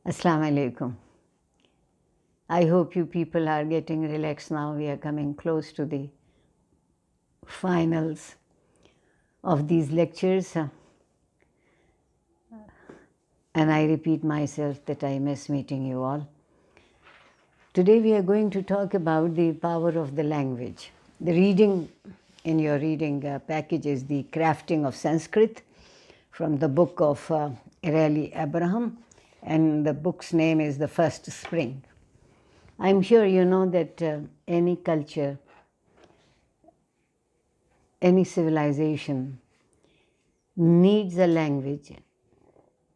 Assalamu alaikum. I hope you people are getting relaxed now. We are coming close to the finals of these lectures. And I repeat myself that I miss meeting you all. Today we are going to talk about the power of the language. The reading in your reading package is The Crafting of Sanskrit from the book of Areli Abraham, and the book's name is The First Spring. I'm sure you know that any culture, any civilization needs a language,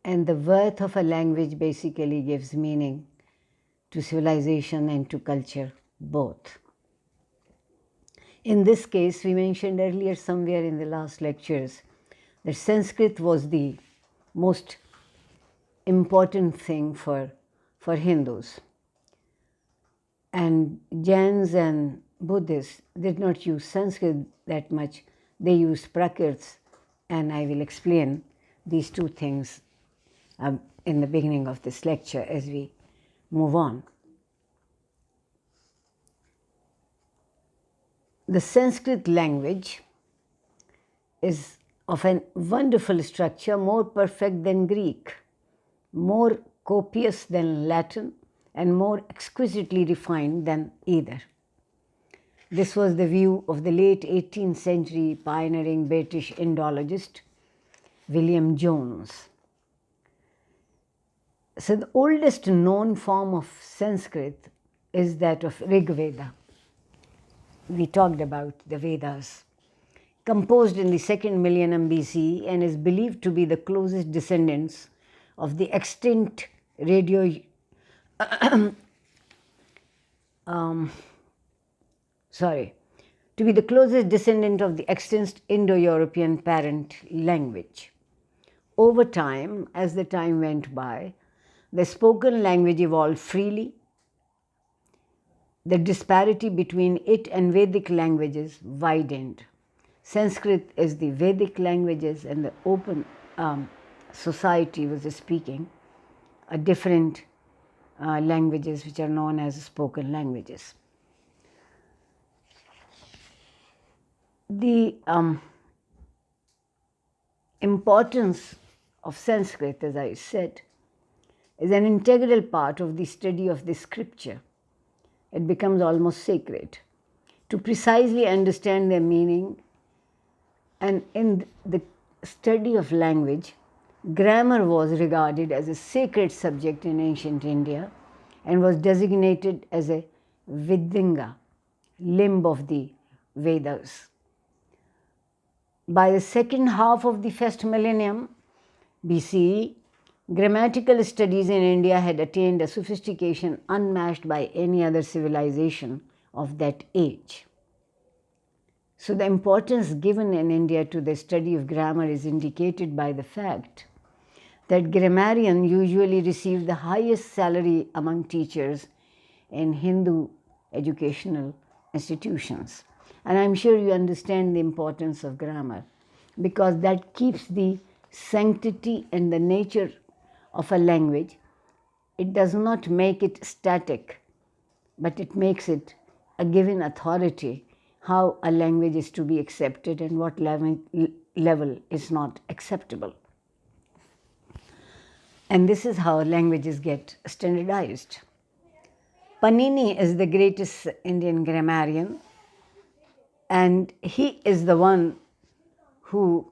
and the worth of a language basically gives meaning to civilization and to culture both. In this case, we mentioned earlier somewhere in the last lectures that Sanskrit was the most important thing for Hindus. And Jains and Buddhists did not use Sanskrit that much. They used Prakrits, and I will explain these two things in the beginning of this lecture as we move on. The Sanskrit language is of a wonderful structure, more perfect than Greek, more copious than Latin, and more exquisitely refined than either. This was the view of the late 18th century pioneering British Indologist William Jones. So the oldest known form of Sanskrit is that of Rig Veda. We talked about the Vedas, composed in the second millennium BCE, and is believed to be the closest descendants of the extinct to be the closest descendant of the extinct Indo-European parent language. Over time, as the time went by, the spoken language evolved freely. The disparity between it and Vedic languages widened. Sanskrit is the Vedic languages, and the open society was speaking a different languages which are known as spoken languages. The importance of Sanskrit, as I said, is an integral part of the study of the scripture. It becomes almost sacred. To precisely understand their meaning, and in the study of language, grammar was regarded as a sacred subject in ancient India and was designated as a Vidinga, limb of the Vedas. By the second half of the first millennium BCE, grammatical studies in India had attained a sophistication unmatched by any other civilization of that age. So the importance given in India to the study of grammar is indicated by the fact that grammarian usually received the highest salary among teachers in Hindu educational institutions. And I'm sure you understand the importance of grammar, because that keeps the sanctity and the nature of a language. It does not make it static, but it makes it a given authority how a language is to be accepted and what level is not acceptable. And this is how languages get standardized. Panini is the greatest Indian grammarian, and he is the one who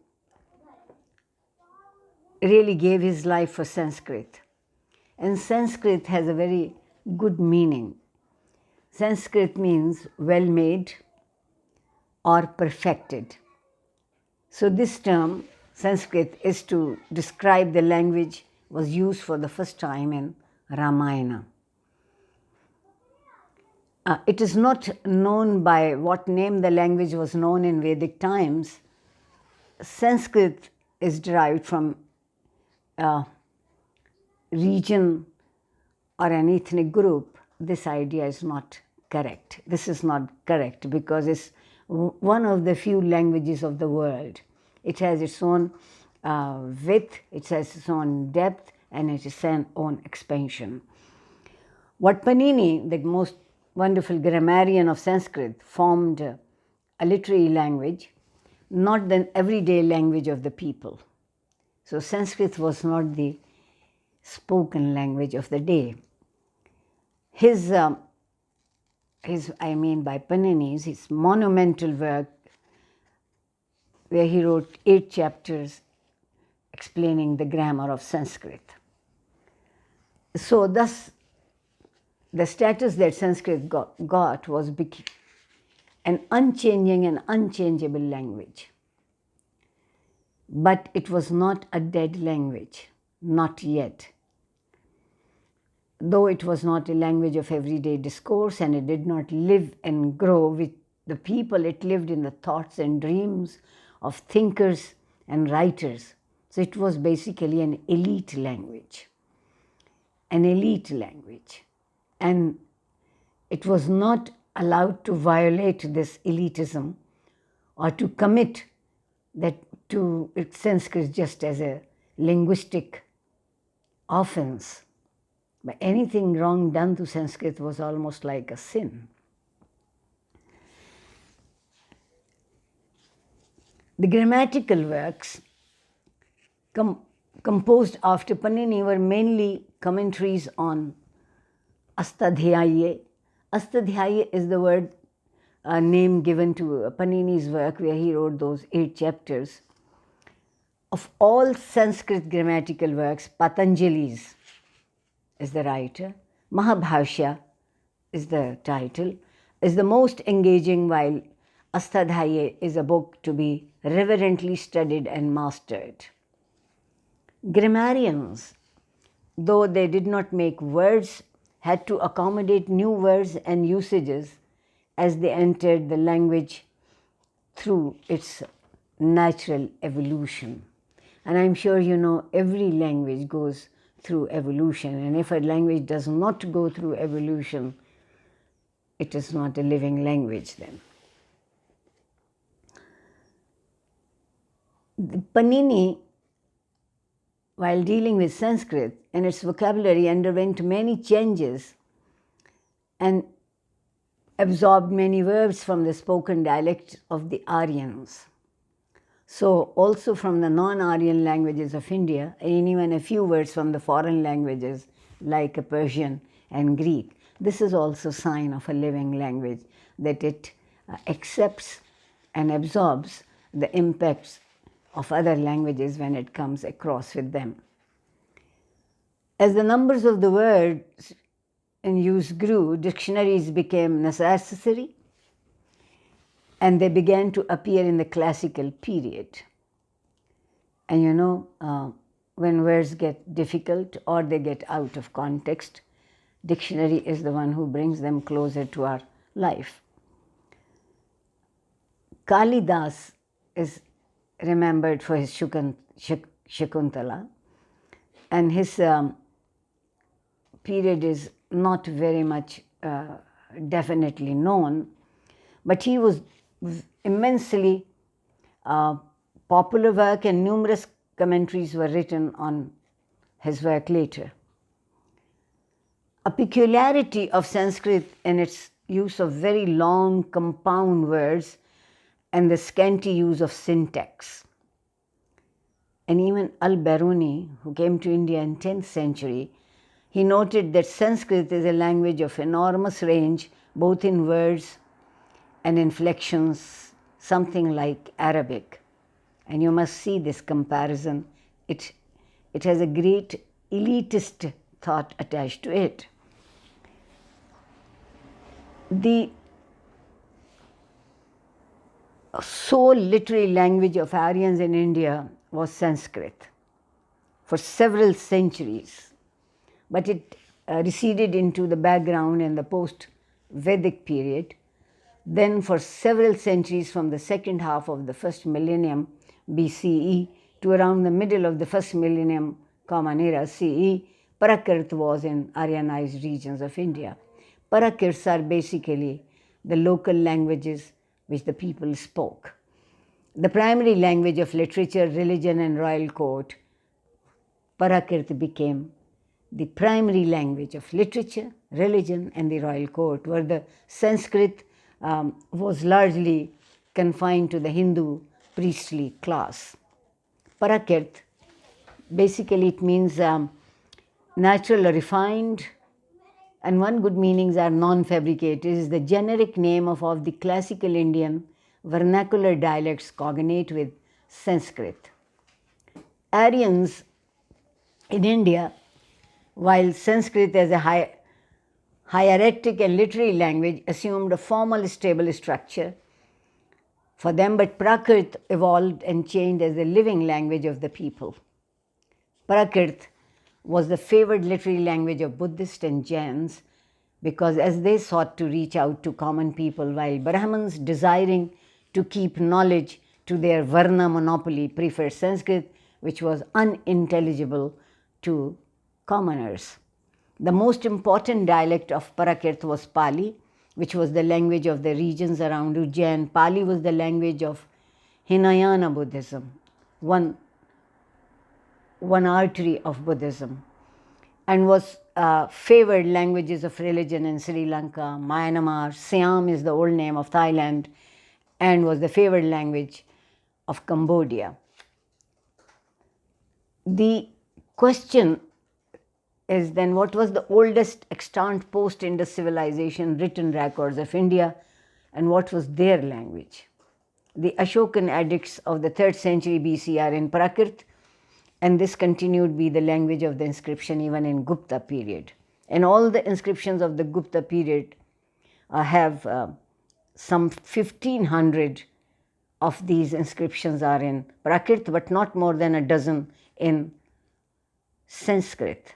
really gave his life for Sanskrit. And Sanskrit has a very good meaning. Sanskrit means well made or perfected. So this term, Sanskrit, is to describe the language was used for the first time in Ramayana. It is not known by what name the language was known in Vedic times. Sanskrit is derived from a region or an ethnic group. This idea is not correct. This is not correct because it's one of the few languages of the world. It has its own width, it has its own depth, and it is an own expansion. What Panini, the most wonderful grammarian of Sanskrit, formed a literary language, not the everyday language of the people. So Sanskrit was not the spoken language of the day. His by Panini's, his monumental work, where he wrote 8 chapters explaining the grammar of Sanskrit. So thus, the status that Sanskrit got was an unchanging and unchangeable language. But it was not a dead language, not yet. Though it was not a language of everyday discourse and it did not live and grow with the people, it lived in the thoughts and dreams of thinkers and writers. So it was basically an elite language. An elite language. And it was not allowed to violate this elitism or to commit that to Sanskrit just as a linguistic offense. But anything wrong done to Sanskrit was almost like a sin. The grammatical works composed after Panini were mainly commentaries on Astadhyayi. Astadhyayi is the word name given to Panini's work, where he wrote those 8 chapters. Of all Sanskrit grammatical works, Patanjali's is the writer, Mahabhashya is the title, is the most engaging, while Astadhyayi is a book to be reverently studied and mastered. Grammarians, though they did not make words, had to accommodate new words and usages as they entered the language through its natural evolution. And I'm sure you know every language goes through evolution, and if a language does not go through evolution, it is not a living language then. Panini, while dealing with Sanskrit and its vocabulary, underwent many changes and absorbed many verbs from the spoken dialect of the Aryans. So also from the non-Aryan languages of India, and even a few words from the foreign languages like Persian and Greek. This is also a sign of a living language, that it accepts and absorbs the impacts of other languages when it comes across with them. As the numbers of the words in use grew, dictionaries became necessary, and they began to appear in the classical period. And you know, when words get difficult or they get out of context, dictionary is the one who brings them closer to our life. Kalidas is remembered for his Shakuntala, and his period is not very much definitely known, but he was immensely popular work, and numerous commentaries were written on his work later. A peculiarity of Sanskrit in its use of very long compound words and the scanty use of syntax. And even Al-Biruni, who came to India in 10th century, he noted that Sanskrit is a language of enormous range, both in words and inflections, something like Arabic. And you must see this comparison. It has a great elitist thought attached to it. The sole literary language of Aryans in India was Sanskrit for several centuries, but it receded into the background in the post-Vedic period. Then for several centuries, from the second half of the first millennium BCE to around the middle of the first millennium Common Era CE, Prakrit was in Aryanized regions of India. Prakrits are basically the local languages which the people spoke. The primary language of literature, religion and royal court Prakrit became the primary language of literature, religion, and the royal court, where the Sanskrit was largely confined to the Hindu priestly class. Prakrit, basically it means natural or refined, and one good meanings are non-fabricated. It is the generic name of all the classical Indian vernacular dialects cognate with Sanskrit. Aryans in India, while Sanskrit as a hieratic and literary language assumed a formal stable structure for them, but Prakrit evolved and changed as the living language of the people. Prakrit was the favored literary language of Buddhists and Jains because as they sought to reach out to common people, while Brahmins desiring to keep knowledge to their Varna monopoly preferred Sanskrit, which was unintelligible to commoners. The most important dialect of Prakrit was Pali, which was the language of the regions around Ujjain. Pali was the language of Hinayana Buddhism, one artery of Buddhism, and was favored languages of religion in Sri Lanka, Myanmar. Siam is the old name of Thailand, and was the favored language of Cambodia. The question is then, what was the oldest extant post-Indus civilization written records of India, and what was their language? The Ashokan edicts of the 3rd century BC are in Prakrit, and this continued to be the language of the inscription even in Gupta period. And all the inscriptions of the Gupta period have some 1500 of these inscriptions are in Prakrit, but not more than a dozen in Sanskrit.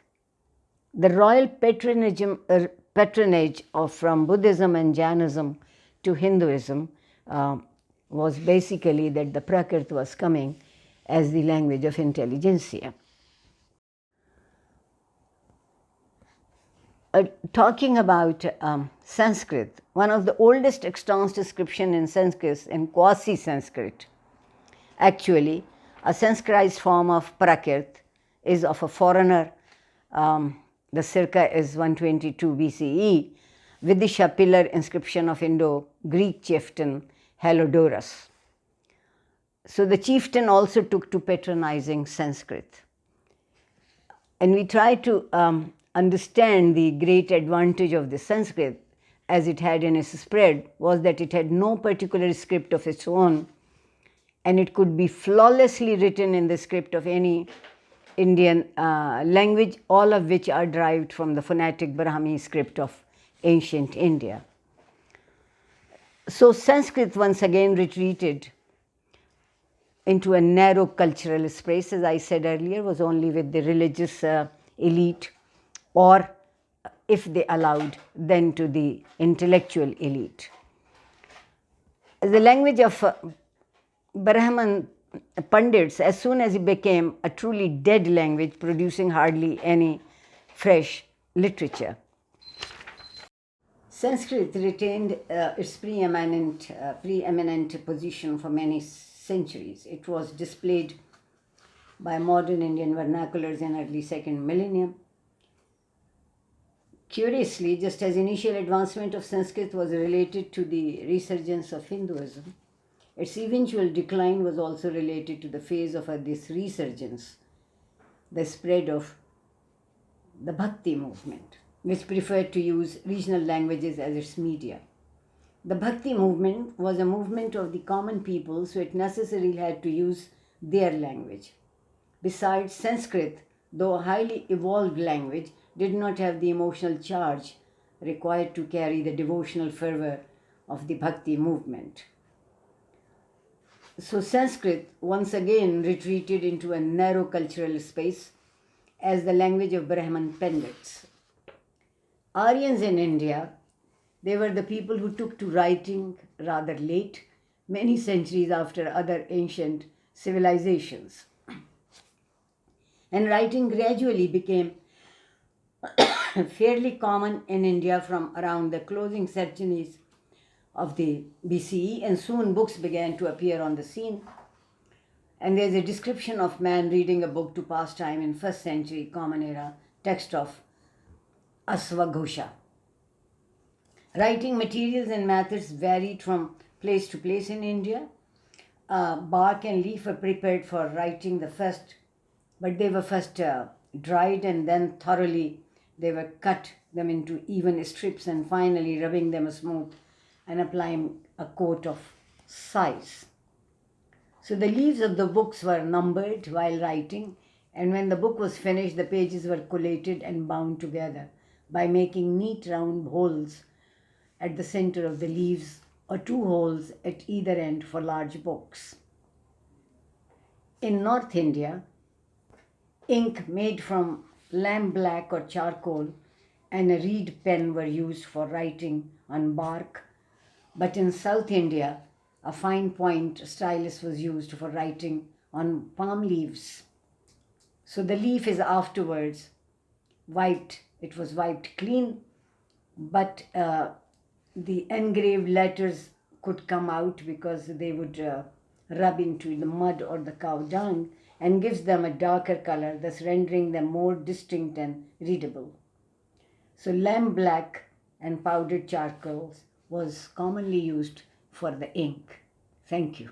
The royal patronage from Buddhism and Jainism to Hinduism was basically that the Prakrit was coming as the language of intelligentsia. Talking about Sanskrit, one of the oldest extant inscription in Sanskrit, in Quasi-Sanskrit, actually a Sanskritized form of Prakrit, is of a foreigner. The circa is 122 BCE, Vidisha pillar inscription of Indo-Greek chieftain Heliodorus. So the chieftain also took to patronizing Sanskrit. And we try to understand the great advantage of the Sanskrit as it had in its spread was that it had no particular script of its own, and it could be flawlessly written in the script of any Indian language, all of which are derived from the phonetic Brahmi script of ancient India. So Sanskrit once again retreated into a narrow cultural space, as I said earlier, was only with the religious elite, or if they allowed, then to the intellectual elite. The language of Brahman Pandits, as soon as it became a truly dead language, producing hardly any fresh literature. Sanskrit retained its preeminent position for many centuries. It was displayed by modern Indian vernaculars in early 2nd millennium. Curiously, just as initial advancement of Sanskrit was related to the resurgence of Hinduism, its eventual decline was also related to the phase of this resurgence, the spread of the Bhakti movement, which preferred to use regional languages as its media. The Bhakti movement was a movement of the common people, so it necessarily had to use their language. Besides, Sanskrit, though a highly evolved language, did not have the emotional charge required to carry the devotional fervor of the Bhakti movement. So Sanskrit once again retreated into a narrow cultural space as the language of Brahman Pandits. Aryans in India, they were the people who took to writing rather late, many centuries after other ancient civilizations. And writing gradually became fairly common in India from around the closing centuries of the BCE, and soon books began to appear on the scene. And there's a description of man reading a book to pass time in first century Common Era text of Asvaghosha. Writing materials and methods varied from place to place in India. Bark and leaf were prepared for writing but they were first dried and then thoroughly they were cut them into even strips and finally rubbing them smooth and applying a coat of size. So the leaves of the books were numbered while writing, and when the book was finished, the pages were collated and bound together by making neat round holes at the center of the leaves or 2 holes at either end for large books. In North India, ink made from lampblack or charcoal and a reed pen were used for writing on bark, but in South India, a fine point stylus was used for writing on palm leaves. So the leaf is afterwards wiped, it was wiped clean, but the engraved letters could come out because they would rub into the mud or the cow dung and gives them a darker color, thus rendering them more distinct and readable. So lampblack and powdered charcoal was commonly used for the ink. Thank you.